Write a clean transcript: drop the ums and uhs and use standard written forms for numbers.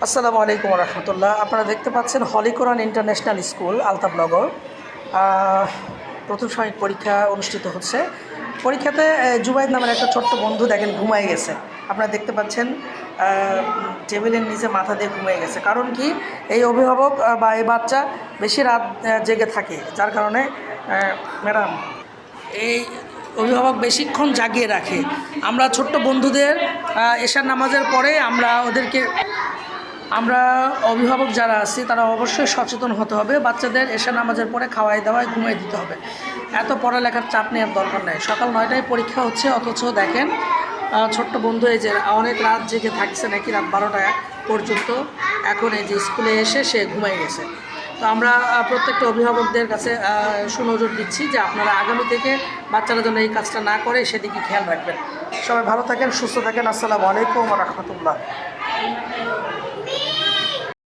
আসসালামু আলাইকুম রহমতুল্লাহ। আপনারা দেখতে পাচ্ছেন হলি কোরআন ইন্টারন্যাশনাল স্কুল আলতাফনগর। প্রথম সাময়িক পরীক্ষা অনুষ্ঠিত হচ্ছে। পরীক্ষাতে জুবাইদ নামের একটা ছোট্ট বন্ধু দেখেন ঘুমায় গেছে। আপনারা দেখতে পাচ্ছেন টেবিলের নিচে মাথা দিয়ে ঘুমিয়ে গেছে। কারণ কি, এই অভিভাবক বা এই বাচ্চা বেশি রাত জেগে থাকে, যার কারণে ম্যাডাম এই অভিভাবক বেশিক্ষণ জাগিয়ে রাখে। আমরা ছোট্ট বন্ধুদের এশার নামাজের পরে আমরা অভিভাবক যারা আছি তারা অবশ্যই সচেতন হতে হবে। বাচ্চাদের এশার নামাজের পরে খাওয়াই দাওয়াই ঘুমিয়ে দিতে হবে। এত পড়ালেখার চাপ নেওয়ার দরকার নেই। সকাল 9টায় পরীক্ষা হচ্ছে, অথচ দেখেন ছোট্ট বন্ধু এই যে অনেক রাত জেগে থাকছে, নাকি রাত 12টা পর্যন্ত। এখন এই যে স্কুলে এসে সে ঘুমিয়ে গেছে। তো আমরা প্রত্যেকটা অভিভাবকদের কাছে সুনজর দিচ্ছি যে আপনারা আগামী থেকে বাচ্চারা যেন এই কাজটা না করে সেদিকে খেয়াল রাখবেন। সবাই ভালো থাকেন, সুস্থ থাকেন। আসসালামু আলাইকুম রহমতুল্লাহ।